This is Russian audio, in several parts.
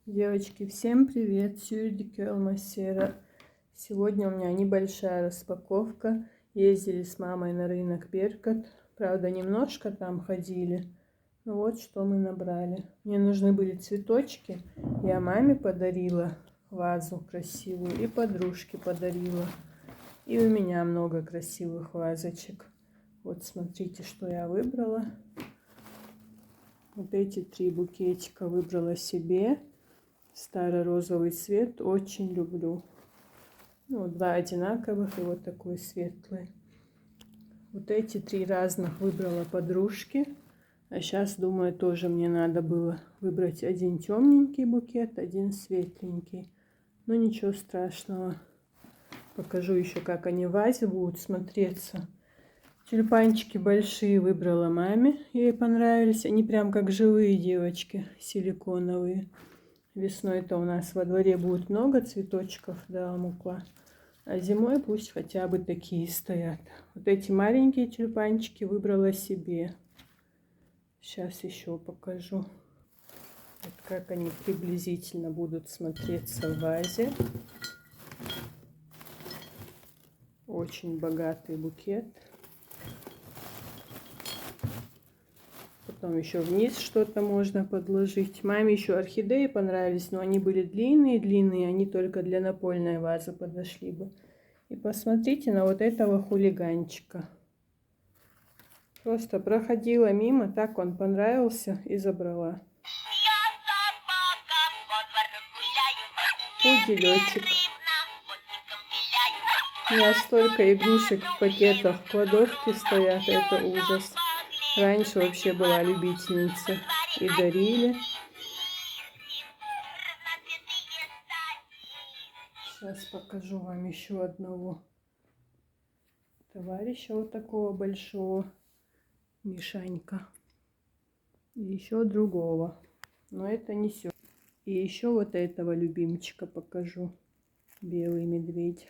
Девочки, всем привет! Сюрдики Алмасера. Сегодня у меня небольшая распаковка. Ездили с мамой на рынок Беркат. Правда, немножко там ходили. Ну вот что мы набрали. Мне нужны были цветочки. Я маме подарила вазу красивую и подружке подарила. И у меня много красивых вазочек. Вот смотрите, что я выбрала. Вот эти 3 букетика выбрала себе. Старо-розовый цвет очень люблю. Ну, 2 одинаковых и вот такой светлый. Вот эти 3 разных выбрала подружки. А сейчас, думаю, тоже мне надо было выбрать один темненький букет, один светленький. Но ничего страшного. Покажу еще, как они в вазе будут смотреться. Тюльпанчики большие выбрала маме. Ей понравились. Они прям как живые девочки, силиконовые. Весной-то у нас во дворе будет много цветочков, да, мукла. А зимой пусть хотя бы такие стоят. Вот эти маленькие тюльпанчики выбрала себе. Сейчас еще покажу, вот как они приблизительно будут смотреться в вазе. Очень богатый букет. Потом еще вниз что-то можно подложить. Маме еще орхидеи понравились, но они были длинные, они только для напольной вазы подошли бы. И посмотрите на вот этого хулиганчика. Просто проходила мимо, так он понравился и забрала. Пуделечек. У меня столько игрушек в пакетах в кладовке стоят, это ужас. Раньше вообще была любительница и дарили. Сейчас покажу вам еще одного товарища вот такого большого, Мишанька. И еще другого, но это не все. И еще вот этого любимчика покажу, белый медведь.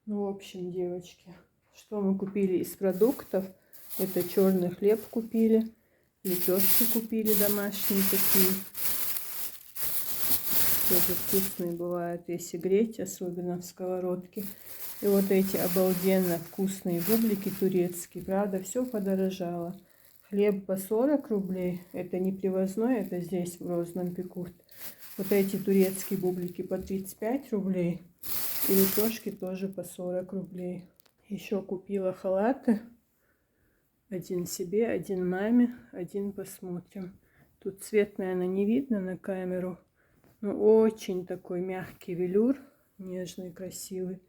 Ну, в общем, девочки, что мы купили из продуктов? Это черный хлеб купили, лепешки купили домашние такие. Тоже вкусные бывают, если греть, особенно в сковородке. И вот эти обалденно вкусные бублики турецкие. Правда, все подорожало. Хлеб по 40 рублей. Это не привозной, это здесь в Розном пекут. Вот эти турецкие бублики по 35 рублей. И лепешки тоже по 40 рублей. Еще купила халаты. Один себе, один маме, один посмотрим. Тут цвет, наверное, не видно на камеру. Но очень такой мягкий велюр. Нежный, красивый.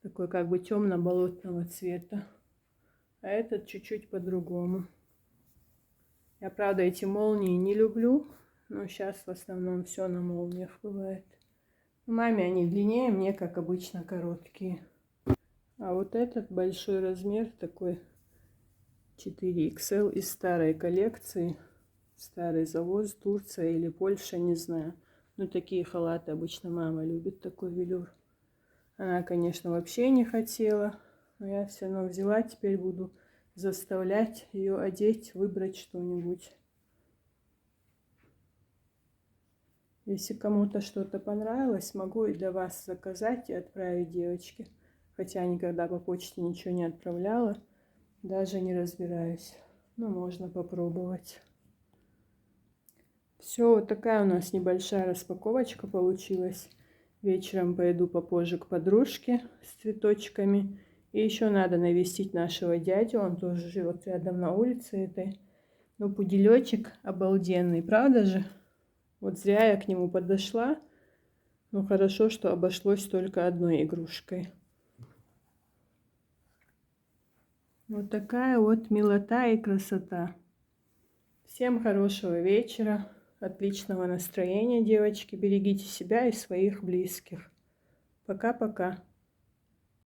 Такой как бы темно-болотного цвета. А этот чуть-чуть по-другому. Я, правда, эти молнии не люблю. Но сейчас в основном все на молниях бывает. Маме они длиннее, мне, как обычно, короткие. А вот этот большой размер, такой 4XL из старой коллекции. Старый завоз, Турция или Польша, не знаю. Но такие халаты обычно мама любит, такой велюр. Она, конечно, вообще не хотела. Но я все равно взяла, теперь буду заставлять ее одеть, выбрать что-нибудь. Если кому-то что-то понравилось, могу и для вас заказать и отправить, девочки. Хотя никогда по почте ничего не отправляла. Даже не разбираюсь. Но можно попробовать. Все, вот такая у нас небольшая распаковочка получилась. Вечером пойду попозже к подружке с цветочками. И еще надо навестить нашего дядю. Он тоже живет рядом на улице этой. Ну, пуделечек обалденный, правда же? Вот зря я к нему подошла. Ну, хорошо, что обошлось только одной игрушкой. Вот такая вот милота и красота. Всем хорошего вечера, отличного настроения, девочки. Берегите себя и своих близких. Пока-пока.